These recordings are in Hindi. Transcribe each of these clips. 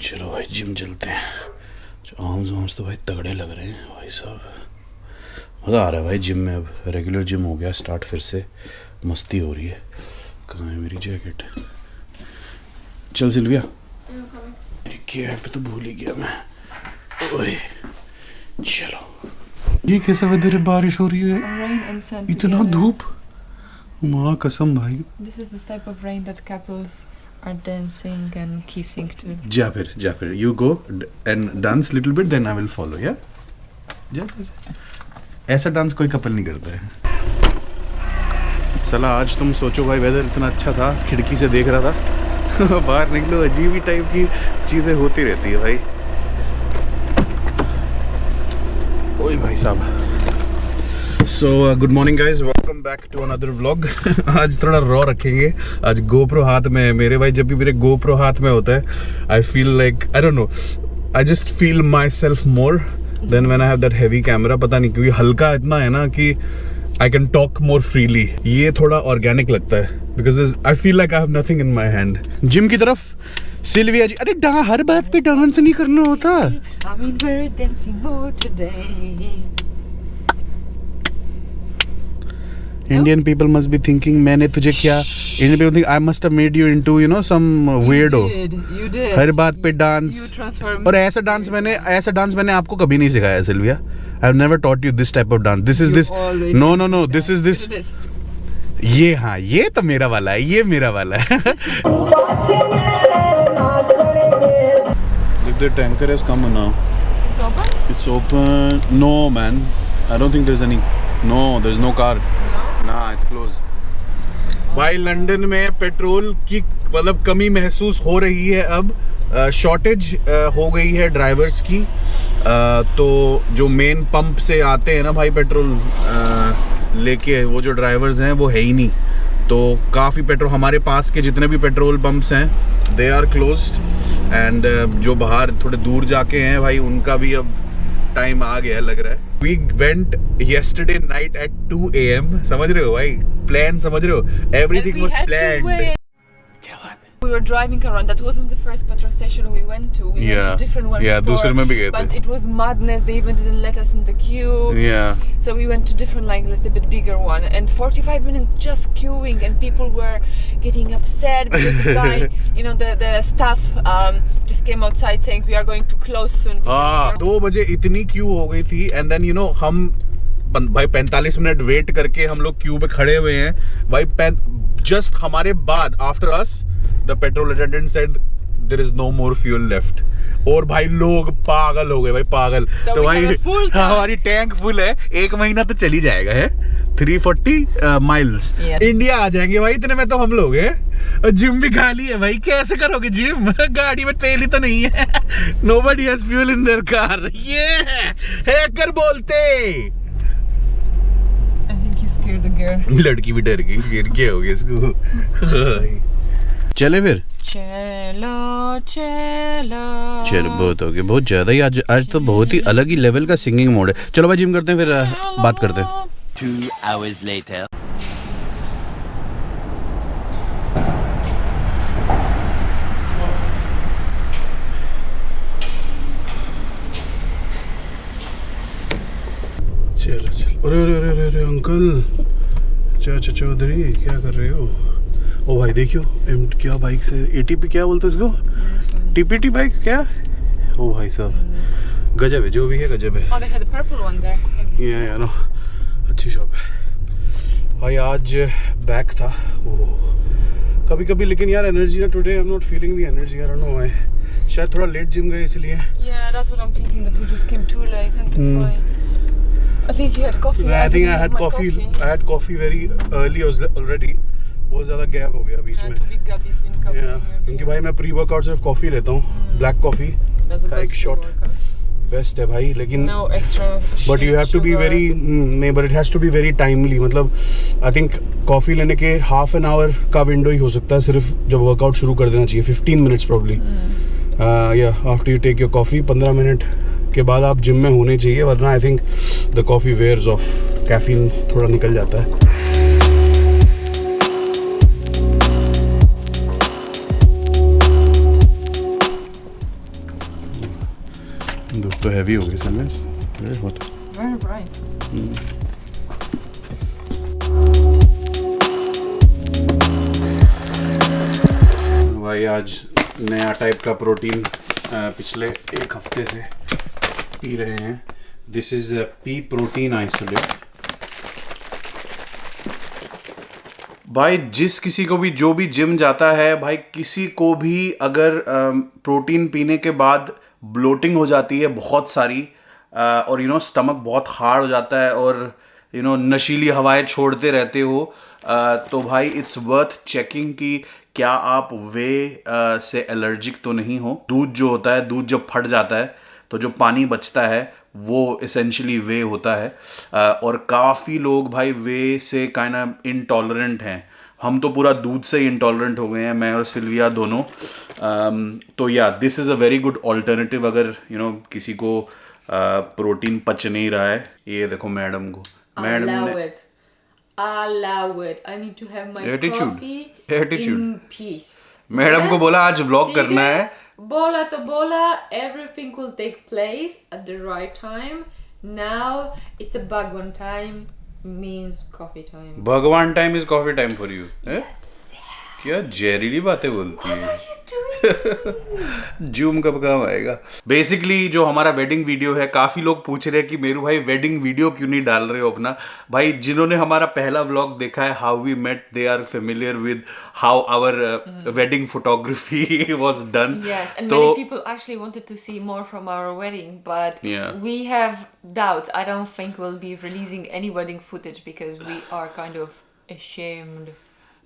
चलो भाई जिम चलते हैं। आर्म्स तो भाई तगड़े लग रहे हैं भाई साहब, मज़ा आ रहा है भाई जिम में। अब रेगुलर जिम हो गया स्टार्ट, फिर से मस्ती हो रही है। कहाँ है मेरी जैकेट? चल सिल्विया, मेरी कैप तो भूल ही गया मैं। ओए चलो। ये कैसा वेदर है? बारिश हो रही है, इतना धूप, माँ कसम भाई। This is the type of rain that couples are dancing and kissing too. Jafir, you go and dance little bit, then I will follow, yeah? Jafir, ऐसा डांस कोई कपल नहीं करता है। साला आज तुम सोचो भाई, वेदर इतना अच्छा था, खिड़की से देख रहा था बाहर निकलो अजीब ही टाइप की चीज़ें होती रहती है भाई। ओए भाई साहब। So good morning guys, welcome back to another vlog. आज थोड़ा रॉ रखेंगे। आज गोप्रो हाथ में है मेरे भाई। जब भी मेरे गोप्रो हाथ में होता है I feel like, I don't know, I just feel my self more than when I have that heavy camera. पता नहीं क्योंकि हल्का इतना है ना कि I can talk more freely. ये थोड़ा ऑर्गेनिक लगता है because I feel like I have nothing in my hand. Gym की तरफ सिल्विया जी, अरे हर बात पे डांस नहीं करना होता। I'm in very dancing mood today. Indian people must be thinking, मैंने तुझे क्या, Indian people think I must have made you into, you know, some weirdo. You did. हर बात पे डांस। You transformed. और ऐसा डांस मैंने आपको कभी नहीं सिखाया Sylvia. I have never taught you this type of dance. This is this. No. This is this. ये हाँ, ये तो मेरा वाला है, ये मेरा वाला है। If the tanker has come now. It's open? It's open. No man, I don't think there's any. No, there's no car. Nah, it's closed. भाई लंदन में पेट्रोल की मतलब कमी महसूस हो रही है अब। शॉर्टेज हो गई है ड्राइवर्स की। तो जो मेन पंप से आते हैं ना भाई पेट्रोल लेके, वो जो ड्राइवर्स हैं वो है ही नहीं। तो काफ़ी पेट्रोल, हमारे पास के जितने भी पेट्रोल पंप्स हैं दे आर क्लोज्ड। एंड जो बाहर थोड़े दूर जाके हैं भाई, उनका भी अब टाइम आ गया लग रहा है। We went yesterday night at 2 AM. समझ रहे हो भाई? प्लान समझ रहे हो? Everything was planned. We were driving around. That wasn't the first petrol station we went to. We went to different ones. Yeah, दूसरे में भी गए थे. But it was madness. They even didn't let us in the queue. Yeah. So we went to different, like a little bit bigger one, and 45 minutes just queuing, and people were getting upset because the guy, you know, the staff just came outside saying we are going to close soon. हाँ, 2 बजे इतनी क्यू हो गई थी, and then you know हम भाई 45 मिनट वेट करके हम लोग क्यू पे खड़े हुए हैं भाई। जस्ट हमारे बाद after us the petrol attendant said there is no more fuel left. और भाई लोग पागल हो गए भाई, पागल। So तो भाई हमारी टैंक फुल है, 1 महीना तो चली जाएगा है। 340 माइल्स इंडिया आ जाएंगे भाई, इतने में तो हम लोग हैं। और जिम भी खाली है भाई, कैसे करोगे जिम? गाड़ी में तेल ही तो नहीं है। Nobody has fuel in their car. ये हैकर बोलते। I think you scared the girl. लड़की भी डर गई, फिर क्या हो गया इसको? चले फिर चलो बहुत हो गया, बहुत ज्यादा ही। आज तो बहुत ही अलग ही लेवल का सिंगिंग मोड है। चलो भाई जिम करते हैं, फिर बात करते हैं। 2 hours later. चलो अरे अंकल चाचा चौधरी क्या कर रहे हो? ओ भाई देखियो क्या बाइक से ATP क्या बोलते हैं इसको? TPT बाइक क्या? ओ भाई साहब गजब है, जो भी है गजब है। Oh, they had the purple one there. या नो अच्छी शॉप है भाई। आज बैक था कभी कभी, लेकिन यार एनर्जी ना, today I am not feeling the energy, I don't know why. शायद थोड़ा लेट जिम गए इसलिए। Yeah, that's what I'm thinking, that we just came too late and that's why. At least you had coffee. I think I had coffee. I had coffee very early already. बहुत ज़्यादा गैप हो गया बीच में। क्योंकि भाई मैं प्री वर्कआउट सिर्फ कॉफ़ी लेता हूँ, ब्लैक कॉफ़ी का एक शॉट बेस्ट है भाई। लेकिन but you have to be very, नहीं but it has to be very timely. मतलब आई थिंक कॉफ़ी लेने के हाफ एन आवर का विंडो ही हो सकता है सिर्फ, जब वर्कआउट शुरू कर देना चाहिए। 15 मिनट्स प्रॉब्ली। या after you take your coffee 15 minute के बाद आप जिम में होने चाहिए, वरना I think the coffee wears off, caffeine थोड़ा निकल जाता है। तो हैवी हो गई समझ बहुत Very bright. भाई आज नया टाइप का प्रोटीन पिछले एक हफ्ते से पी रहे हैं. This is P protein isolate. भाई जिस किसी को भी जो भी जिम जाता है भाई किसी को भी अगर प्रोटीन पीने के बाद ब्लोटिंग हो जाती है बहुत सारी और स्टमक बहुत हार्ड हो जाता है और नशीली हवाएं छोड़ते रहते हो तो भाई इट्स वर्थ चेकिंग कि क्या आप वे से एलर्जिक तो नहीं हो. दूध जो होता है दूध जब फट जाता है तो जो पानी बचता है वो इसेंशियली वे होता है और काफ़ी लोग भाई वे से काइंड ऑफ इनटॉलरेंट हैं. हम तो पूरा दूध से ही इंटॉलरेंट हो गए हैं, मैं और सिल्विया दोनों. तो या this is a very good alternative अगर किसी को प्रोटीन पच नहीं रहा है. ये देखो मैडम को. मैडम ने Allow it. I need to have my coffee in peace. Madam को बोला आज व्लॉग करना है. बोला तो बोला, everything will take place at the right time. Now it's a Bhagwan time means coffee time. भगवान time is coffee time for you. Yes. क्या जहरीली बातें बोलती What है. are you doing? जूम कब काम आएगा. बेसिकली जो हमारा वेडिंग वीडियो है काफी लोग पूछ रहे हैं कि मेरू भाई वेडिंग वीडियो क्यों नहीं डाल रहे हो अपना. भाई जिन्होंने हमारा पहला व्लॉग देखा है how we met they are familiar with how our wedding photography was done. Yes, and तो many people actually wanted to see more from our wedding, but Yeah. we have doubts. I don't think we'll be releasing any wedding footage because we are kind of ashamed.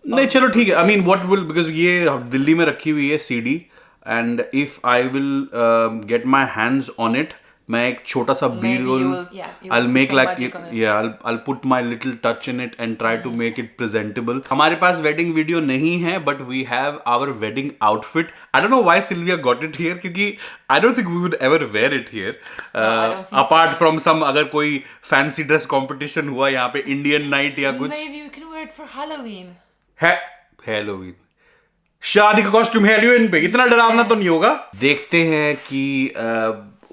नहीं चलो ठीक है. I mean what will because ये दिल्ली में रखी हुई है CD and if I will get my hands on it मैं एक छोटा सा बी Maybe role you will- yeah, you will I'll put make some like magic on it. yeah I'll put my little touch in it and try to make it presentable. हमारे पास वेडिंग वीडियो नहीं है but we have our wedding outfit. I don't know why Sylvia got it here क्योंकि I don't think we would ever wear it here. I don't think apart so. from some अगर कोई fancy dress competition हुआ यहाँ पे Indian night या कुछ Maybe we can wear it for Halloween. है. हैलोवीन शादी का कॉस्ट्यूम हैलोवीन पे इतना डरावना तो नहीं होगा. देखते हैं कि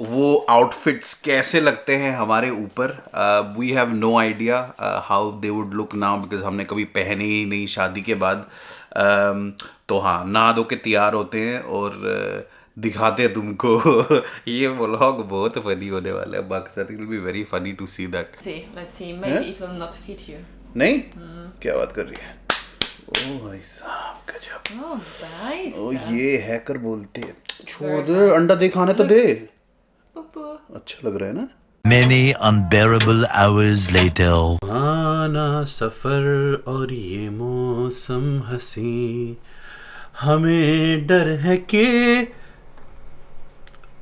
वो आउटफिट्स कैसे लगते हैं हमारे ऊपर. We have no idea how they would look now because हमने कभी पहने ही नहीं शादी के बाद. तो हाँ नहा धो के तैयार होते हैं और दिखाते हैं तुमको. ये व्लॉग बहुत फनी होने वाला है. बाकी it will be very funny to see that. Let's see. Maybe it will not fit you. नहीं क्या बात कर रही है. ओ भाई साहब गजब. Oh, nice. ओ ये हैकर बोलते हैं. छोड़ दे अंडा दे खाने तो दे. Poo-poo. अच्छा लग रहा है ना. Many unbearable hours later. आना सफर और ये मौसम हंसी हमें डर है कि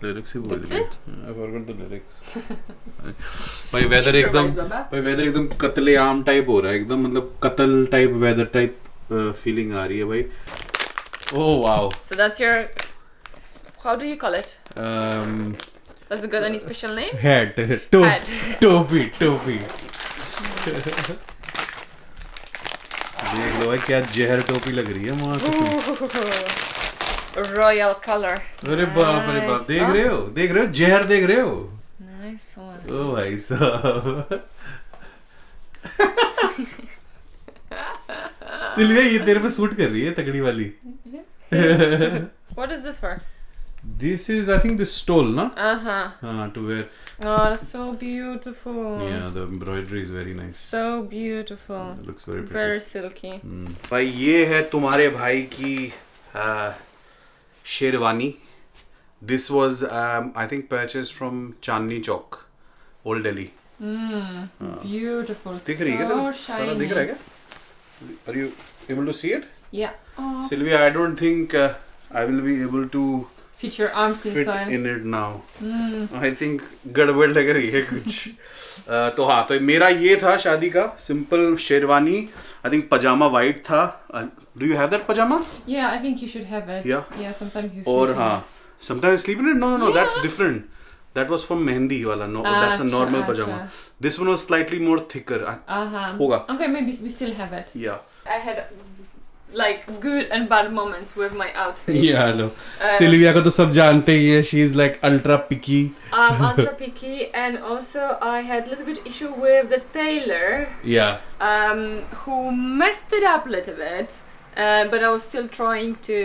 लिरिक्स ही भूल गए. I forgot the lyrics. भाई वेदर एकदम Improvise, बाबा. भाई वेदर एकदम कत्लेआम टाइप हो रहा है एकदम मतलब कत्ल टाइप वेदर टाइप फीलिंग आ रही है भाई. Oh wow. So that's your. How do you call it? Does it got any special name? Hat Hat. टोपी टोपी. देख लो भाई क्या जहर टोपी लग रही है माँ कसम. Royal color. अरे बाप देख रहे हो जहर देख रहे हो. Nice one. ओ भाई साहब. सिल्विया ये तेरे पे सूट कर रही है तगड़ी वाली. What is this for? This is I think this stole ना. Uh-huh. To wear. Oh, that's so beautiful. Yeah, the embroidery is very nice. So beautiful. It looks very pretty. Very silky. भाई ये है तुम्हारे भाई की sherwani. This was I think purchased from Chandni Chowk, Old Delhi. Beautiful. दिख रही है So क्या? shiny. दिख रहा है क्या? Are you able to see it? Yeah. Oh. Sylvia, I don't think I will be able to Fit your arms fit inside. in it now. I think गड़बड़ लग रही है कुछ. तो हाँ तो मेरा ये था शादी का simple sherwani. I think pajama white था. Do you have that pajama? Yeah, I think you should have it. Yeah. Yeah, sometimes you और sleep in हाँ it. sometimes sleep in it. No, Yeah. that's different. That was from Mehendi wala. No, that's a normal Acha, pajama. acha. This one was slightly more thicker. Uh-huh. होगा. Okay, maybe we still have it. Yeah. I had like good and bad moments with my outfit. Yeah, I know. Sylvia को तो सब जानते ही हैं. She is like ultra picky. I'm ultra picky, and also I had a little bit issue with the tailor. Yeah. Who messed it up a little bit, but I was still trying to.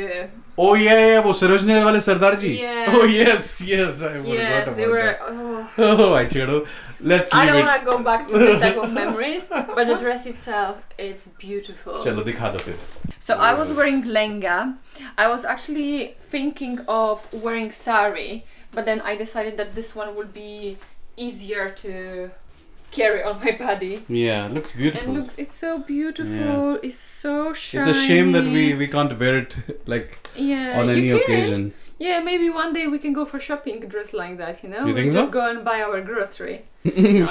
Oh yeah, वो सरोज नगर वाले सरदार जी. Yeah. Oh yes, I forgot Yes, about they were. that. Oh, I chado. Let's I leave don't it. want to go back to this type of memories, but the dress itself, it's beautiful. चलो दिखा दो फिर. So I was wearing lehenga. I was actually thinking of wearing sari, but then I decided that this one would be easier to carry on my body. Yeah, looks beautiful. And look, it's so beautiful. Yeah. It's so shiny. It's a shame that we can't wear it like Yeah, on any you can. occasion. Yeah, maybe one day we can go for shopping dressed like that, you know? You think we so? just go and buy our grocery.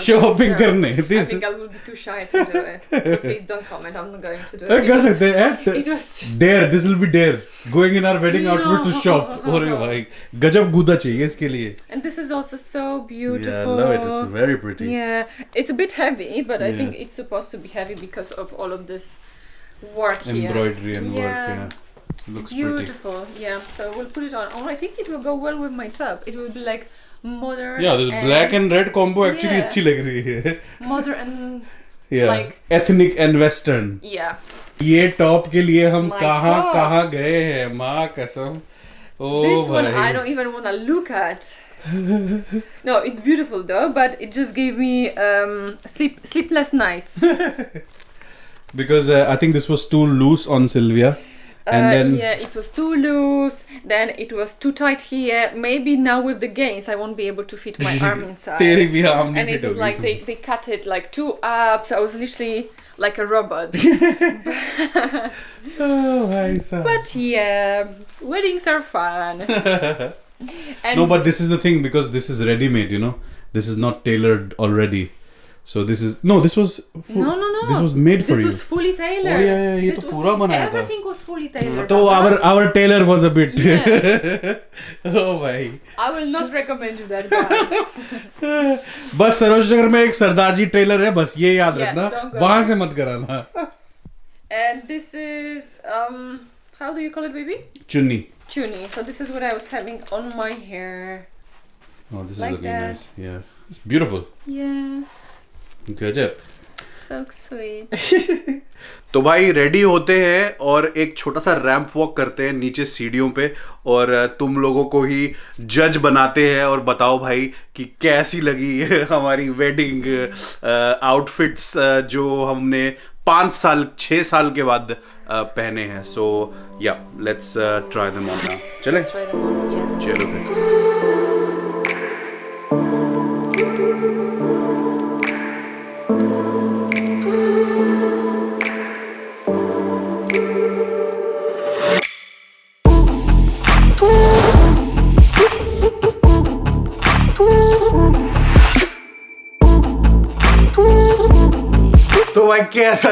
Shopping करने. I This. think I will be too shy to do it. So please don't comment. I'm not going to do it. कर सकते हैं. It was Dare. This will be dare. Going in our wedding outfit to No. shop. अरे भाई, गजब गुदा चाहिए इसके लिए. And this is also so beautiful. Yeah, I love it. It's very pretty. Yeah, it's a bit heavy, but I Yeah. think it's supposed to be heavy because of all of this work here. Embroidery and work. Yeah. Yeah. Looks Beautiful. Yeah, so we'll put it on. Oh, I think it will go well with my top. It will be like modern. pretty. Yeah, this black and red combo actually Yeah. अच्छी लग रही है. modern and Yeah. Like- Ethnic and western. yeah. ये टॉप के लिए हम My कहाँ top. कहाँ गए हैं माँ कसम. Oh This one भाई. I don't even want to look at. No, it's beautiful though, but it just gave me sleepless nights. Because I think this was too loose on Sylvia. And then Yeah, it was too loose. Then it was too tight here. Maybe now with the gains, I won't be able to fit my arm inside. तेरी भी आम नहीं And it fit was होगी like इसमें. they cut it like too up, so I was literally like a robot. Oh भाई साहब. But yeah, weddings are fun. And No, but this is the thing, because this is ready made, you know. This is not tailored already. So this is this was no. This was made for This you. was fully tailored. Oh, yeah, ये It तो was- पूरा बनाया था. Everything was fully tailored. तो Papa. our tailor was a bit. Yeah. Oh भाई. I will not recommend you that guy. बस सरोज नगर में एक सरदार जी टेलर है, बस ये याद Yeah, रखना. don't go वहां there. से मत कराना. And this is how do you call it, baby? चुन्नी. Chuni. So this is what I was having on my hair. Oh, this is Like looking that. nice. Yeah, it's beautiful. Yeah, गजब. so sweet. तो भाई रेडी होते हैं और एक छोटा सा रैंप वॉक करते हैं नीचे सीढ़ियों पे, और तुम लोगों को ही जज बनाते हैं और बताओ भाई कि कैसी लगी हमारी वेडिंग आउटफिट्स जो हमने 6 साल के बाद पहने हैं. सो या let's try them on now. चले Let's try them on. Yes. चलो फिर. तो भाई कैसा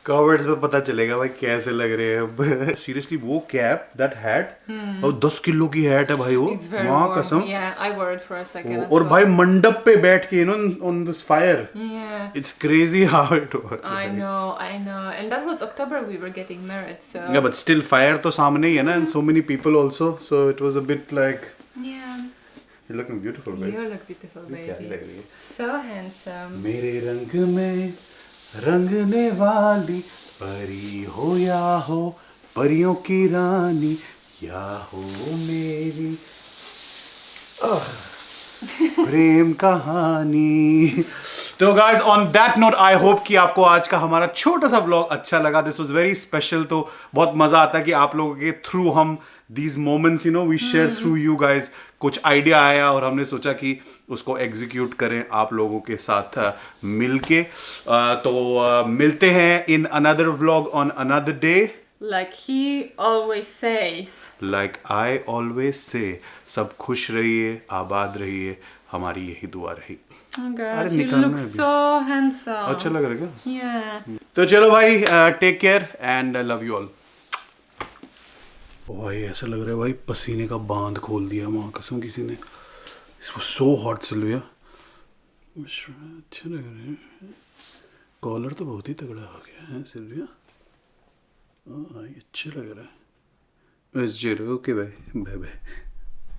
कमेंट्स में पता चलेगा भाई कैसे लग रहे हैं अब. सीरियसली वो कैप, दैट हैट, और 10 किलो की हैट है भाई वो. It's very माँ warm. कसम. Yeah, I wore it for a second. as और well. भाई मंडप पे बैठ के on this fire. Yeah. It's crazy how it works. I know. And that was October we were getting married, so. Yeah, but still fire तो सामने ही है ना, and so many people also, so it was a bit like. Yeah. You're looking beautiful, babe. You look beautiful, प्यारी लग baby. रही है. So handsome. मेरे रंग में रंगने वाली परी हो या हो परियों की रानी, या हो मेरी प्रेम कहानी. तो guys on that note I hope कि आपको आज का हमारा छोटा सा व्लॉग अच्छा लगा. This was very special. तो बहुत मजा आता है कि आप लोगों के थ्रू हम these moments we share through you guys. कुछ आइडिया आया और हमने सोचा कि उसको एग्जीक्यूट करें आप लोगों के साथ मिलके. तो मिलते हैं in another vlog on another day. Like he always says. Like I always say, सब खुश रहिए, आबाद रहिए, हमारी यही दुआ रही. Oh God, अरे you निकालना look है अभी. so handsome. अच्छा लग रहा है क्या? Yeah. तो चलो भाई, take care and love you all. भाई ऐसा लग रहा है भाई पसीने का बांध खोल दिया माँ कसम किसी ने. It was so hot Sylvia. अच्छा लग रहा है. कॉलर तो बहुत ही तगड़ा हो गया है सिल्विया। ओह ये अच्छे लग रहा है। बस zero okay bye bye bye.